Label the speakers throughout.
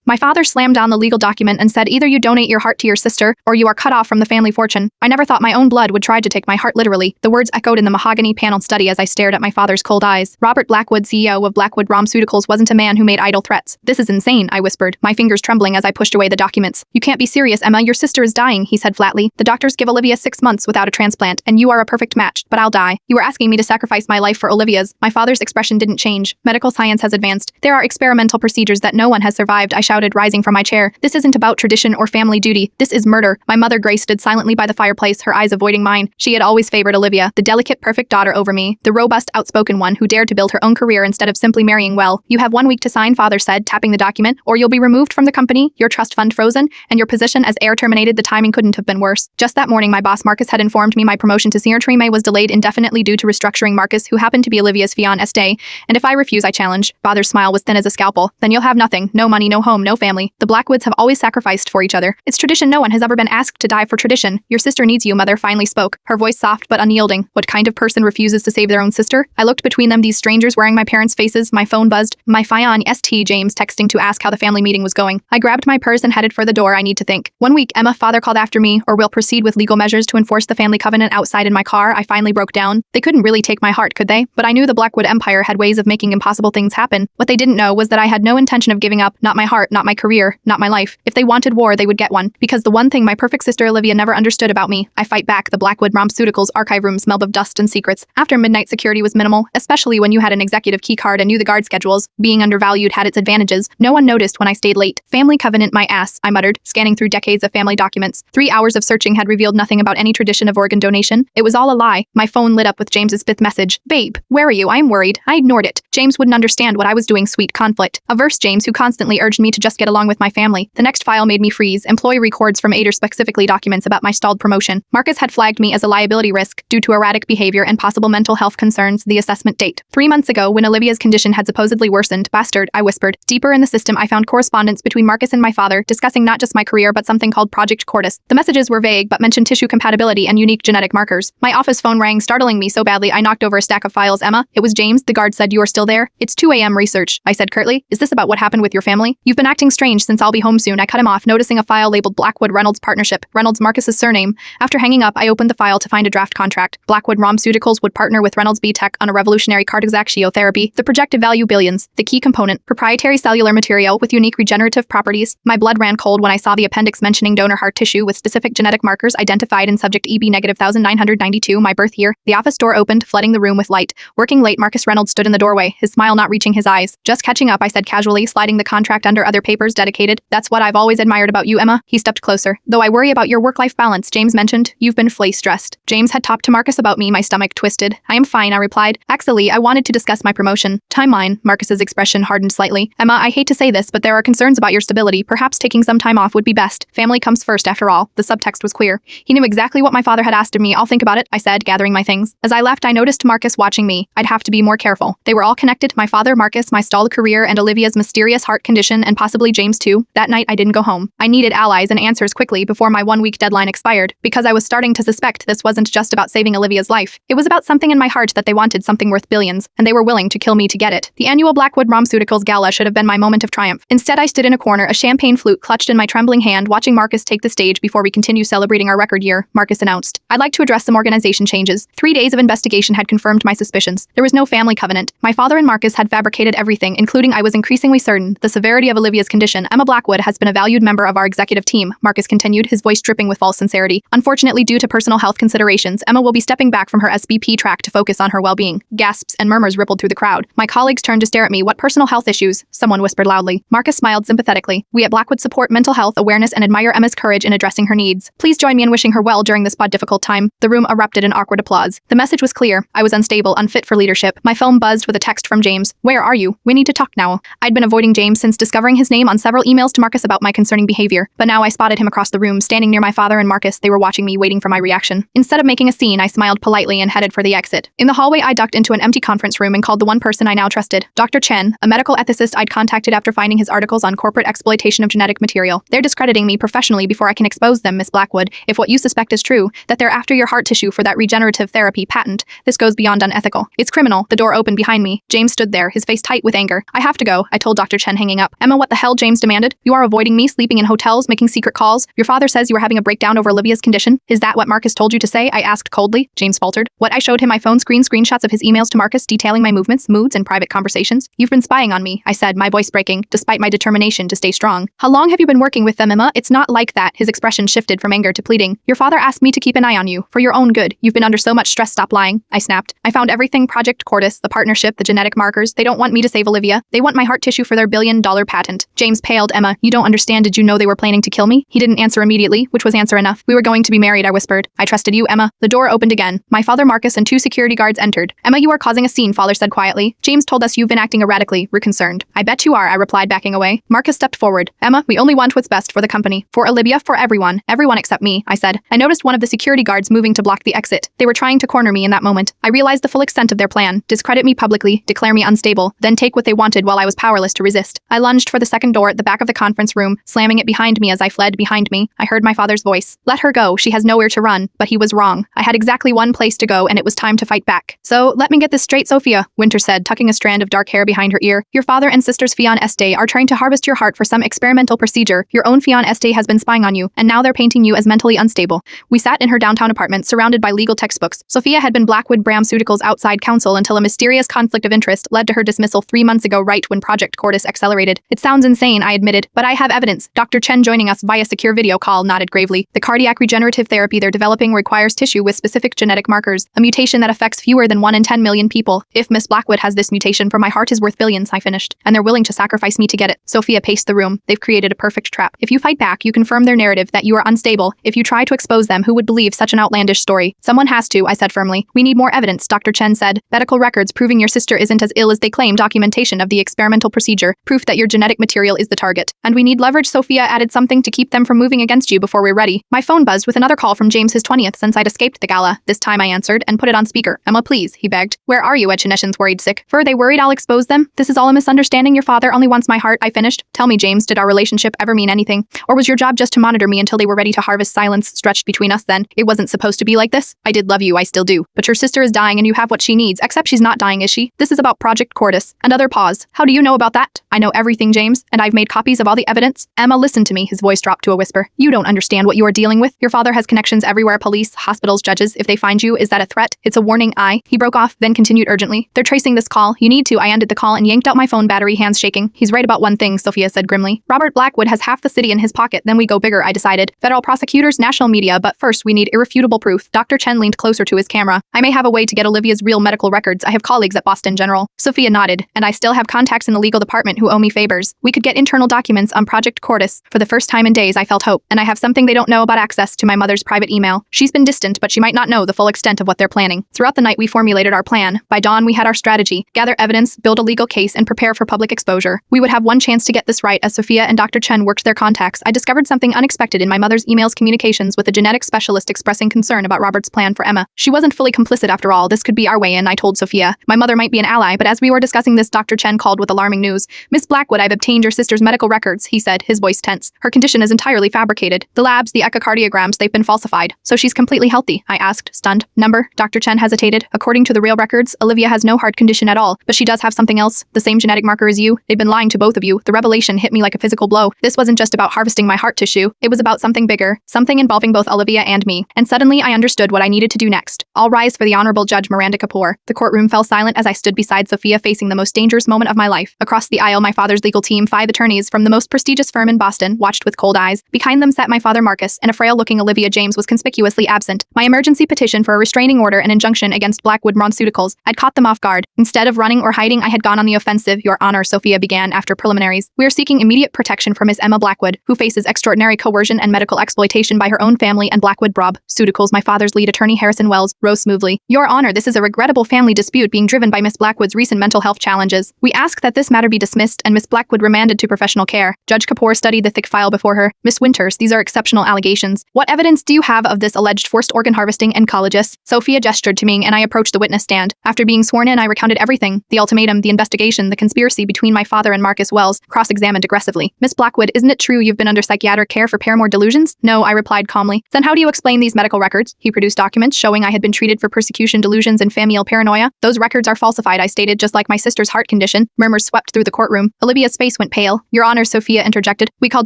Speaker 1: My father slammed down the legal document and said either you donate your heart to your sister, or you are cut off from the family fortune. I never thought my own blood would try to take my heart literally. The words echoed in the mahogany paneled study as I stared at my father's cold eyes. Robert Blackwood, CEO of Blackwood Pharmaceuticals, wasn't a man who made idle threats. This is insane, I whispered, my fingers trembling as I pushed away the documents. You can't be serious, Emma. Your sister is dying, he said flatly. The doctors give Olivia 6 months without a transplant, and you are a perfect match, but I'll die. You were asking me to sacrifice my life for Olivia's. My father's expression didn't change. Medical science has advanced. There are experimental procedures that no one has survived, I shouted, rising from my chair. This isn't about tradition or family duty. This is murder. My mother Grace stood silently by the fireplace, her eyes avoiding mine. She had always favored Olivia, the delicate, perfect daughter, over me, the robust, outspoken one who dared to build her own career instead of simply marrying well. You have 1 week to sign, father said, tapping the document, or you'll be removed from the company, your trust fund frozen, and your position as heir terminated. The timing couldn't have been worse. Just that morning, my boss Marcus had informed me my promotion to senior treme was delayed indefinitely due to restructuring. Marcus, who happened to be Olivia's fiancé, and if I refuse, I challenged. Father's smile was thin as a scalpel. Then you'll have nothing. No money, no home, no family. The Blackwoods have always sacrificed for each other. It's tradition. No one has ever been asked to die for tradition. Your sister needs you, mother finally spoke, her voice soft but unyielding. What kind of person refuses to save their own sister? I looked between them, these strangers wearing my parents' faces. My phone buzzed. My fiancé James texting to ask how the family meeting was going. I grabbed my purse and headed for the door. I need to think. 1 week, Emma, father called after me, or we'll proceed with legal measures to enforce the family covenant. Outside in my car, I finally broke down. They couldn't really take my heart, could they? But I knew the Blackwood Empire had ways of making impossible things happen. What they didn't know was that I had no intention of giving up, not my heart, not my career, not my life. If they wanted war, they would get one. Because the one thing my perfect sister Olivia never understood about me, I fight back. The Blackwood Pharmaceuticals archive room smelled of dust and secrets. After midnight, security was minimal, especially when you had an executive key card and knew the guard schedules. Being undervalued had its advantages. No one noticed when I stayed late. Family covenant, my ass, I muttered, scanning through decades of family documents. 3 hours of searching had revealed nothing about any tradition of organ donation. It was all a lie. My phone lit up with James's 5th message. Babe, where are you? I am worried. I ignored it. James wouldn't understand what I was doing. Sweet conflict. Averse James, who constantly urged me to just get along with my family. The next file made me freeze. Employee records from Ader, specifically documents about my stalled promotion. Marcus had flagged me as a liability risk due to erratic behavior and possible mental health concerns. The assessment date. 3 months ago, when Olivia's condition had supposedly worsened. Bastard, I whispered. Deeper in the system, I found correspondence between Marcus and my father, discussing not just my career but something called Project Cordis. The messages were vague but mentioned tissue compatibility and unique genetic markers. My office phone rang, startling me so badly I knocked over a stack of files. Emma, it was James. The guard said you are still there. It's 2 a.m. research, I said curtly. Is this about what happened with your family? You've been acting strange since I'll be home soon. I cut him off, noticing a file labeled Blackwood Reynolds Partnership. Reynolds, Marcus's surname. After hanging up, I opened the file to find a draft contract. Blackwood Pharmaceuticals would partner with Reynolds B Tech on a revolutionary cardiac the projected value billions. The key component, proprietary cellular material with unique regenerative properties. My blood ran cold when I saw the appendix mentioning donor heart tissue with specific genetic markers identified in subject EB-1992, my birth year. The office door opened, flooding the room with light. Working late, Marcus Reynolds stood in the doorway, his smile not reaching his eyes. Just catching up, I said casually, sliding the contract under other papers dedicated. That's what I've always admired about you, Emma. He stepped closer. Though I worry about your work-life balance, James mentioned. You've been stressed. James had talked to Marcus about me. My stomach twisted. I am fine, I replied. Actually, I wanted to discuss my promotion. Timeline. Marcus's expression hardened slightly. Emma, I hate to say this, but there are concerns about your stability. Perhaps taking some time off would be best. Family comes first, after all. The subtext was clear. He knew exactly what my father had asked of me. I'll think about it, I said, gathering my things. As I left, I noticed Marcus watching me. I'd have to be more careful. They were all connected. My father, Marcus, my stalled career, and Olivia's mysterious heart condition, and possibly James too. That night, I didn't go home. I needed allies and answers quickly before my 1-week deadline expired, because I was starting to suspect this wasn't just about saving Olivia's life. It was about something in my heart that they wanted, something worth billions, and they were willing to kill me to get it. The annual Blackwood Pharmaceuticals gala should have been my moment of triumph. Instead, I stood in a corner, a champagne flute clutched in my trembling hand, watching Marcus take the stage. Before we continue celebrating our record year, Marcus announced, I'd like to address some organization changes. 3 days of investigation had confirmed my suspicions. There was no family covenant. My father and Marcus had fabricated everything, including, I was increasingly certain, the severity of Olivia's condition. Emma Blackwood has been a valued member of our executive team, Marcus continued, his voice dripping with false sincerity. Unfortunately, due to personal health considerations, Emma will be stepping back from her SVP track to focus on her well-being. Gasps and murmurs rippled through the crowd. My colleagues turned to stare at me. What personal health issues? Someone whispered loudly. Marcus smiled sympathetically. We at Blackwood support mental health awareness and admire Emma's courage in addressing her needs. Please join me in wishing her well during this difficult time. The room erupted in awkward applause. The message was clear. I was unstable, unfit for leadership. My phone buzzed with a text from James. Where are you? We need to talk now. I'd been avoiding James since discovering his name on several emails to Marcus about my concerning behavior, but now I spotted him across the room, standing near my father and Marcus. They were watching me, waiting for my reaction. Instead of making a scene, I smiled politely and headed for the exit. In the hallway, I ducked into an empty conference room and called the one person I now trusted, Dr. Chen, a medical ethicist I'd contacted after finding his articles on corporate exploitation of genetic material. They're discrediting me professionally before I can expose them, Miss Blackwood. If what you suspect is true, that they're after your heart tissue for that regenerative therapy patent, this goes beyond unethical. It's criminal. The door opened behind me. James stood there, his face tight with anger. I have to go, I told Dr. Chen, hanging up. Emma, what the the hell, James demanded. You are avoiding me, sleeping in hotels, making secret calls. Your father says you are having a breakdown over Olivia's condition. Is that what Marcus told you to say? I asked coldly. James faltered. What? I showed him my phone screenshots of his emails to Marcus detailing my movements, moods, and private conversations. You've been spying on me, I said, my voice breaking, despite my determination to stay strong. How long have you been working with them, Emma? It's not like that. His expression shifted from anger to pleading. Your father asked me to keep an eye on you, for your own good. You've been under so much stress. Stop lying, I snapped. I found everything: Project Cordis, the partnership, the genetic markers. They don't want me to save Olivia. They want my heart tissue for their billion-dollar patent. James paled. Emma, you don't understand. Did you know they were planning to kill me? He didn't answer immediately, which was answer enough. We were going to be married, I whispered. I trusted you, Emma. The door opened again. My father, Marcus, and 2 security guards entered. Emma, you are causing a scene, father said quietly. James told us you've been acting erratically. We're concerned. I bet you are, I replied, backing away. Marcus stepped forward. Emma, we only want what's best for the company. For Olivia, for everyone. Everyone except me, I said. I noticed one of the security guards moving to block the exit. They were trying to corner me in that moment. I realized the full extent of their plan. Discredit me publicly, declare me unstable, then take what they wanted while I was powerless to resist. I lunged for the second door at the back of the conference room, slamming it behind me. As I fled behind me, I heard my father's voice. Let her go. She has nowhere to run. But he was wrong. I had exactly one place to go, and it was time to fight back. So, let me get this straight, Sophia, Winter said, tucking a strand of dark hair behind her ear. Your father and sister's fiancé are trying to harvest your heart for some experimental procedure. Your own fiancé has been spying on you, and now they're painting you as mentally unstable. We sat in her downtown apartment, surrounded by legal textbooks. Sophia had been Blackwood Pharmaceuticals' outside counsel until a mysterious conflict of interest led to her dismissal 3 months ago, right when Project Cordis accelerated. It sounds insane, I admitted, but I have evidence. Dr. Chen, joining us via secure video call, nodded gravely. The cardiac regenerative therapy they're developing requires tissue with specific genetic markers, a mutation that affects fewer than 1 in 10 million people. If Miss Blackwood has this mutation, for my heart is worth billions, I finished, and they're willing to sacrifice me to get it. Sophia paced the room. They've created a perfect trap. If you fight back, you confirm their narrative that you are unstable. If you try to expose them, who would believe such an outlandish story? Someone has to, I said firmly. We need more evidence, Dr. Chen said. Medical records proving your sister isn't as ill as they claim, documentation of the experimental procedure, proof that your genetic material is the target. And we need leverage. Sophia added, something to keep them from moving against you before we're ready. My phone buzzed with another call from James, his 20th since I'd escaped the gala. This time I answered and put it on speaker. Emma, please, he begged. Where are you? Echinesians worried sick. Fur, they worried I'll expose them? This is all a misunderstanding. Your father only wants my heart, I finished. Tell me, James, did our relationship ever mean anything? Or was your job just to monitor me until they were ready to harvest? Silence stretched between us then. It wasn't supposed to be like this. I did love you, I still do. But your sister is dying and you have what she needs, except she's not dying, is she? This is about Project Cordis. Another pause. How do you know about that? I know everything, James, and I've made copies of all the evidence. Emma, listen to me. His voice dropped to a whisper. You don't understand what you are dealing with. Your father has connections everywhere. Police, hospitals, judges. If they find you, is that a threat? It's a warning. He broke off, then continued urgently. They're tracing this call. You need to. I ended the call and yanked out my phone battery, hands shaking. He's right about one thing, Sophia said grimly. Robert Blackwood has half the city in his pocket. Then we go bigger, I decided. Federal prosecutors, national media, but first we need irrefutable proof. Dr. Chen leaned closer to his camera. I may have a way to get Olivia's real medical records. I have colleagues at Boston General. Sophia nodded. And I still have contacts in the legal department who owe me favors. We could get internal documents on Project Cordis. For the first time in days, I felt hope. And I have something they don't know about: access to my mother's private email. She's been distant, but she might not know the full extent of what they're planning. Throughout the night, we formulated our plan. By dawn, we had our strategy: gather evidence, build a legal case, and prepare for public exposure. We would have one chance to get this right. As Sophia and Dr. Chen worked their contacts, I discovered something unexpected in my mother's emails: communications with a genetic specialist expressing concern about Robert's plan for Emma. She wasn't fully complicit after all. This could be our way in, I told Sophia. My mother might be an ally, but as we were discussing this, Dr. Chen called with alarming news. Miss Blackwood, I've obtained your sister's medical records, he said, his voice tense. Her condition is entirely fabricated. The labs, the echocardiograms, they've been falsified. So she's completely healthy, I asked, stunned. Number? Dr. Chen hesitated. According to the real records, Olivia has no heart condition at all, but she does have something else. The same genetic marker as you. They've been lying to both of you. The revelation hit me like a physical blow. This wasn't just about harvesting my heart tissue. It was about something bigger, something involving both Olivia and me. And suddenly I understood what I needed to do next. All rise for the Honorable Judge Miranda Kapoor. The courtroom fell silent as I stood beside Sophia, facing the most dangerous moment of my life. Across the aisle, my father's legal team, 5 attorneys from the most prestigious firm in Boston, watched with cold eyes. Behind them sat my father Marcus, and a frail-looking Olivia. James was conspicuously absent. My emergency petition for a restraining order and injunction against Blackwood Pharmaceuticals. I'd caught them off guard. Instead of running or hiding, I had gone on the offensive. Your Honor, Sophia began after preliminaries. We are seeking immediate protection for Miss Emma Blackwood, who faces extraordinary coercion and medical exploitation by her own family and Blackwood Pharmaceuticals. My father's lead attorney, Harrison Wells, rose smoothly. Your Honor, this is a regrettable family dispute being driven by Miss Blackwood's recent mental health challenges. We ask that this matter be dismissed and Miss Blackwood remanded to professional care. Judge Kapoor studied the thick file before her. Miss Winters, these are exceptional allegations. What evidence do you have of this alleged forced organ harvesting and collages? Sophia gestured to me and I approached the witness stand. After being sworn in, I recounted everything. The ultimatum, the investigation, the conspiracy between my father and Marcus. Wells cross-examined aggressively. Miss Blackwood, isn't it true you've been under psychiatric care for paramour delusions? No, I replied calmly. Then how do you explain these medical records? He produced documents showing I had been treated for persecution delusions and familial paranoia. Those records are falsified, I stated, just like my sister's heart condition. Murmurs swept through the courtroom. Olivia's face went went pale. Your Honor, Sophia interjected. We called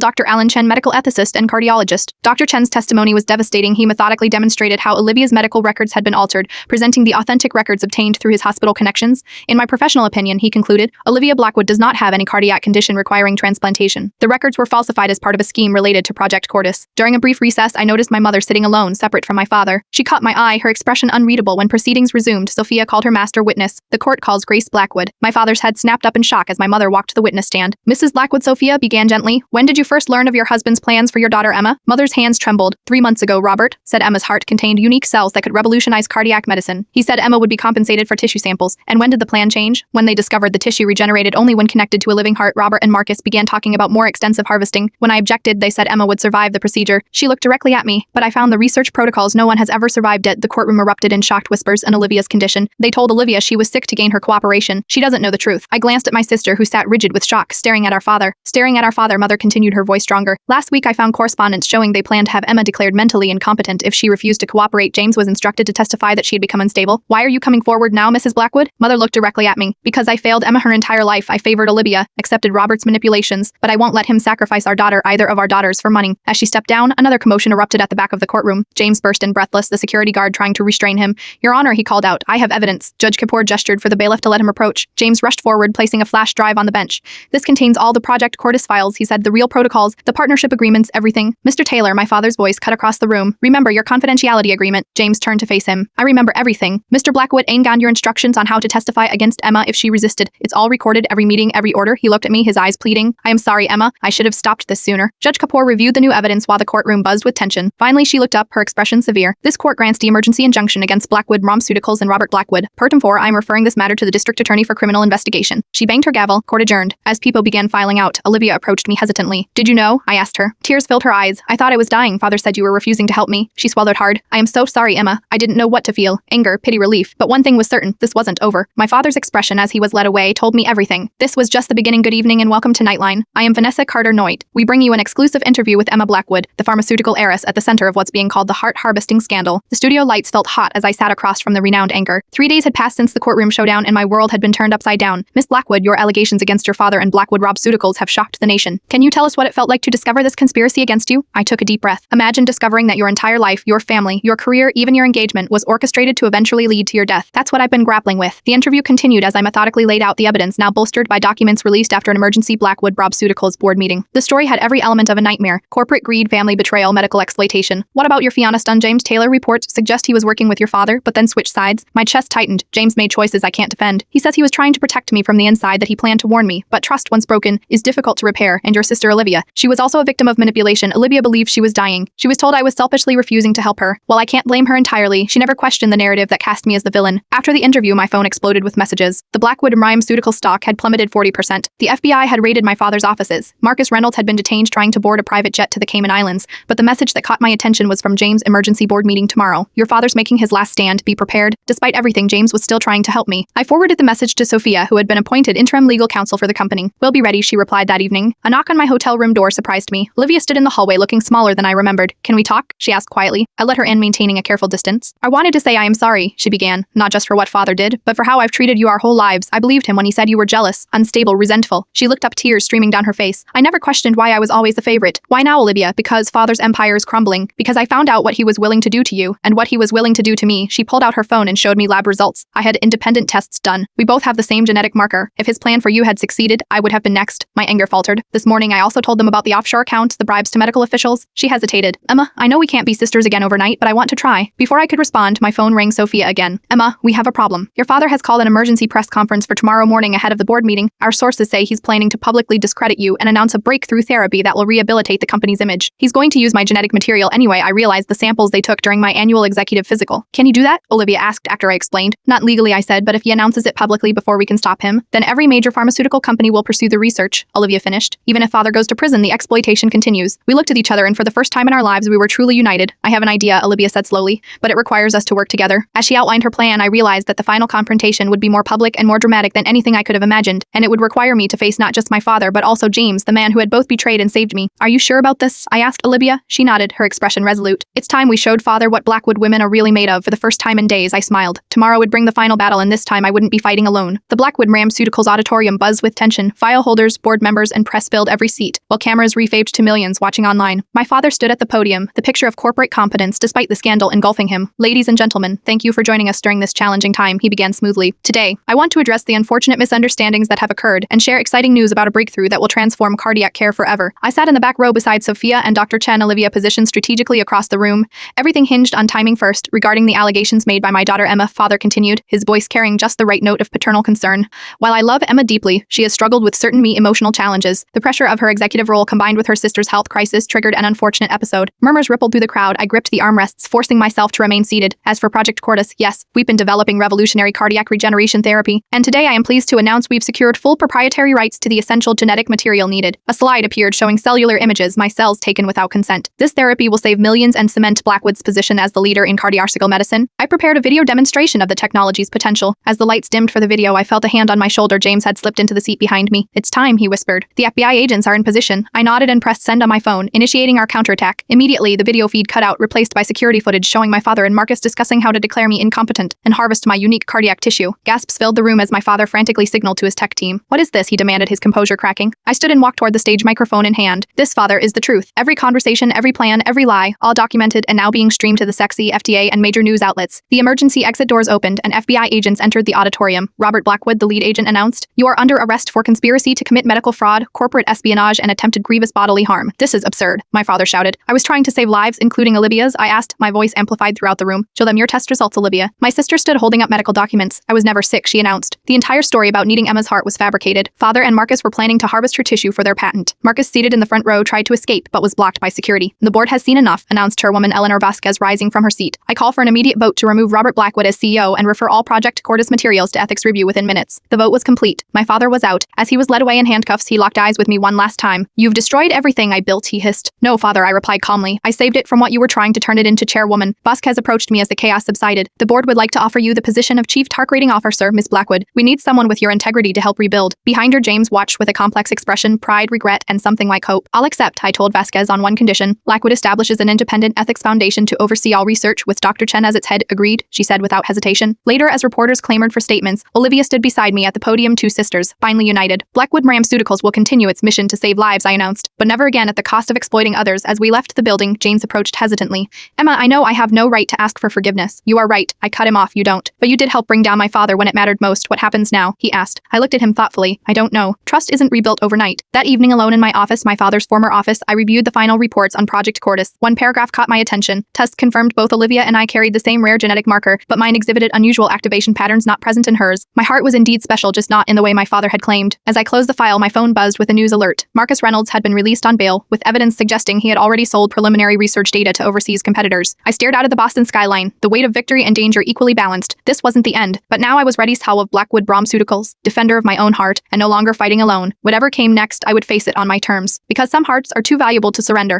Speaker 1: Dr. Alan Chen, medical ethicist and cardiologist. Dr. Chen's testimony was devastating. He methodically demonstrated how Olivia's medical records had been altered, presenting the authentic records obtained through his hospital connections. In my professional opinion, he concluded, Olivia Blackwood does not have any cardiac condition requiring transplantation. The records were falsified as part of a scheme related to Project Cordis. During a brief recess, I noticed my mother sitting alone, separate from my father. She caught my eye, her expression unreadable. When proceedings resumed, Sophia called her master witness. The court calls Grace Blackwood. My father's head snapped up in shock as my mother walked to the witness stand. Mrs. Blackwood, Sophia began gently. When did you first learn of your husband's plans for your daughter Emma? Mother's hands trembled. 3 months ago, Robert said. Emma's heart contained unique cells that could revolutionize cardiac medicine. He said Emma would be compensated for tissue samples. And when did the plan change? When they discovered the tissue regenerated only when connected to a living heart. Robert and Marcus began talking about more extensive harvesting. When I objected, they said Emma would survive the procedure. She looked directly at me, but I found the research protocols. No one has ever survived it. The courtroom erupted in shocked whispers and Olivia's condition. They told Olivia she was sick to gain her cooperation. She doesn't know the truth. I glanced at my sister, who sat rigid with shock, staring at our father. Staring at our father, Mother continued, her voice stronger. Last week I found correspondence showing they planned to have Emma declared mentally incompetent if she refused to cooperate. James was instructed to testify that she had become unstable. Why are you coming forward now, Mrs. Blackwood? Mother looked directly at me. Because I failed Emma her entire life. I favored Olivia, accepted Robert's manipulations, but I won't let him sacrifice our daughter, either of our daughters, for money. As she stepped down, another commotion erupted at the back of the courtroom. James burst in, breathless, the security guard trying to restrain him. Your Honor, he called out. I have evidence. Judge Kapoor gestured for the bailiff to let him approach. James rushed forward, placing a flash drive on the bench. This contains all the Project Cordis files, he said, the real protocols, the partnership agreements, everything. Mr. Taylor, my father's voice cut across the room. Remember your confidentiality agreement. James turned to face him. I remember everything. Mr. Blackwood, ain't got your instructions on how to testify against Emma if she resisted. It's all recorded, every meeting, every order. He looked at me, his eyes pleading. I am sorry, Emma. I should have stopped this sooner. Judge Kapoor reviewed the new evidence while the courtroom buzzed with tension. Finally, she looked up, her expression severe. This court grants the emergency injunction against Blackwood Pharmaceuticals and Robert Blackwood. Pertem 4, I am referring this matter to the district attorney for criminal investigation. She banged her gavel. Court adjourned. As people began filing out, Olivia approached me hesitantly. Did you know? I asked her. Tears filled her eyes. I thought I was dying. Father said you were refusing to help me. She swallowed hard. I am so sorry, Emma. I didn't know what to feel. Anger, pity, relief. But one thing was certain. This wasn't over. My father's expression as he was led away told me everything. This was just the beginning. Good evening and welcome to Nightline. I am Vanessa Carter-Noit. We bring you an exclusive interview with Emma Blackwood, the pharmaceutical heiress at the center of what's being called the heart harvesting scandal. The studio lights felt hot as I sat across from the renowned anchor. 3 days had passed since the courtroom showdown and my world had been turned upside down. Miss Blackwood, your allegations against your father and Blackwood Pharmaceuticals have shocked the nation. Can you tell us what it felt like to discover this conspiracy against you? I took a deep breath. Imagine discovering that your entire life, your family, your career, even your engagement was orchestrated to eventually lead to your death. That's what I've been grappling with. The interview continued as I methodically laid out the evidence, now bolstered by documents released after an emergency Blackwood Pharmaceuticals board meeting. The story had every element of a nightmare: corporate greed, family betrayal, medical exploitation. What about your fiancé? James Taylor reports suggest he was working with your father, but then switched sides. My chest tightened. James made choices I can't defend. He says he was trying to protect me from the inside, that he planned to warn me, but trust once broken is difficult to repair. And your sister Olivia, she was also a victim of manipulation. Olivia believed she was dying. She was told I was selfishly refusing to help her. While I can't blame her entirely, she never questioned the narrative that cast me as the villain. After the interview, my phone exploded with messages. The Blackwood Pharmaceutical stock had plummeted 40%. The FBI had raided my father's offices. Marcus Reynolds had been detained trying to board a private jet to the Cayman Islands, but the message that caught my attention was from James' emergency board meeting tomorrow. Your father's making his last stand. Be prepared. Despite everything, James was still trying to help me. I forwarded the message to Sophia, who had been appointed interim legal counsel for the company. We'll be ready, she replied that evening. A knock on my hotel room door surprised me. Olivia stood in the hallway looking smaller than I remembered. Can we talk? She asked quietly. I let her in, maintaining a careful distance. I wanted to say I am sorry, she began, not just for what father did, but for how I've treated you our whole lives. I believed him when he said you were jealous, unstable, resentful. She looked up, tears streaming down her face. I never questioned why I was always the favorite. Why now, Olivia? Because father's empire is crumbling. Because I found out what he was willing to do to you, and what he was willing to do to me. She pulled out her phone and showed me lab results. I had independent tests done. We both have the same genetic marker. If his plan for you had succeeded, I would have been next. My anger faltered. This morning I also told them about the offshore account, the bribes to medical officials. She hesitated. Emma, I know we can't be sisters again overnight, but I want to try. Before I could respond, my phone rang. Sophia again. Emma, we have a problem. Your father has called an emergency press conference for tomorrow morning ahead of the board meeting. Our sources say he's planning to publicly discredit you and announce a breakthrough therapy that will rehabilitate the company's image. He's going to use my genetic material anyway. I realized the samples they took during my annual executive physical. Can you do that? Olivia asked after I explained. Not legally, I said, but if he announces it publicly before we can stop him, then every major pharmaceutical company will pursue the research. Olivia finished. Even if father goes to prison, the exploitation continues. We looked at each other and for the first time in our lives we were truly united. I have an idea, Olivia said slowly, but it requires us to work together. As she outlined her plan, I realized that the final confrontation would be more public and more dramatic than anything I could have imagined, and it would require me to face not just my father but also James, the man who had both betrayed and saved me. Are you sure about this? I asked Olivia. She nodded, her expression resolute. It's time we showed father what Blackwood women are really made of. For the first time in days, I smiled. Tomorrow would bring the final battle, and this time I wouldn't be fighting alone. The Blackwood Pharmaceuticals auditorium buzzed with tension. File holders, board members, and press filled every seat, while cameras refaved to millions watching online. My father stood at the podium, the picture of corporate competence despite the scandal engulfing him. Ladies and gentlemen, thank you for joining us during this challenging time, he began smoothly. Today, I want to address the unfortunate misunderstandings that have occurred and share exciting news about a breakthrough that will transform cardiac care forever. I sat in the back row beside Sophia and Dr. Chen. Olivia positioned strategically across the room. Everything hinged on timing first. Regarding the allegations made by my daughter Emma, father continued, his voice carrying just the right note of paternal concern. While I love Emma deeply, she has struggled with certain emotional challenges. The pressure of her executive role combined with her sister's health crisis triggered an unfortunate episode. Murmurs rippled through the crowd. I gripped the armrests, forcing myself to remain seated. As for Project Cordis, yes, we've been developing revolutionary cardiac regeneration therapy, and today I am pleased to announce we've secured full proprietary rights to the essential genetic material needed. A slide appeared showing cellular images, my cells taken without consent. This therapy will save millions and cement Blackwood's position as the leader in cardiovascular medicine. I prepared a video demonstration of the technology's potential. As the lights dimmed for the video, I felt a hand on my shoulder. James had slipped into the seat behind me. It's time, he whispered. The FBI agents are in position. I nodded and pressed send on my phone, initiating our counterattack. Immediately, the video feed cut out, replaced by security footage showing my father and Marcus discussing how to declare me incompetent and harvest my unique cardiac tissue. Gasps filled the room as my father frantically signaled to his tech team. What is this? He demanded, his composure cracking. I stood and walked toward the stage, microphone in hand. This, father, is the truth. Every conversation, every plan, every lie, all documented and now being streamed to the sexy FDA and major news outlets. The emergency exit doors opened and FBI agents entered the auditorium. Robert Blackwood, the lead agent, announced, "You are under arrest for conspiracy to commit medical fraud, corporate espionage, and attempted grievous bodily harm." This is absurd, my father shouted. I was trying to save lives, including Olivia's, I asked, my voice amplified throughout the room. Show them your test results, Olivia. My sister stood holding up medical documents. I was never sick, she announced. The entire story about needing Emma's heart was fabricated. Father and Marcus were planning to harvest her tissue for their patent. Marcus, seated in the front row, tried to escape, but was blocked by security. The board has seen enough, announced Chairwoman Eleanor Vasquez, rising from her seat. I call for an immediate vote to remove Robert Blackwood as CEO and refer all Project Cordis materials to ethics review within minutes. The vote was complete. My father was out. As he was led away in handcuffs, he locked eyes with me one last time. You've destroyed everything I built, he hissed. No, father, I replied calmly. I saved it from what you were trying to turn it into, Chairwoman. Vasquez approached me as the chaos subsided. The board would like to offer you the position of Chief Tark Rating Officer, Miss Blackwood. We need someone with your integrity to help rebuild. Behind her, James watched with a complex expression, pride, regret, and something like hope. I'll accept, I told Vasquez, on one condition. Blackwood establishes an independent ethics foundation to oversee all research with Dr. Chen as its head. Agreed, she said without hesitation. Later, as reporters clamored for statements, Olivia stood beside me at the podium, two sisters, finally united. Blackwood Pharmaceuticals will continue its mission to save lives, I announced, but never again at the cost of exploiting others. As we left the building, James approached hesitantly. Emma, I know I have no right to ask for forgiveness. You are right, I cut him off, you don't. But you did help bring down my father when it mattered most. What happens now? He asked. I looked at him thoughtfully. I don't know. Trust isn't rebuilt overnight. That evening alone in my office, my father's former office, I reviewed the final reports on Project Cordis. One paragraph caught my attention. Tests confirmed both Olivia and I carried the same rare genetic marker, but mine exhibited unusual activation patterns not present in hers. My heart was indeed special, just not in the way my father had claimed. As I closed the file, my phone buzzed with a news alert. Marcus Reynolds had been released on bail, with evidence suggesting he had already sold preliminary research data to overseas competitors. I stared out at the Boston skyline, the weight of victory and danger equally balanced. This wasn't the end, but now I was ready, Hal of Blackwood Pharmaceuticals, defender of my own heart, and no longer fighting alone. Whatever came next, I would face it on my terms, because some hearts are too valuable to surrender.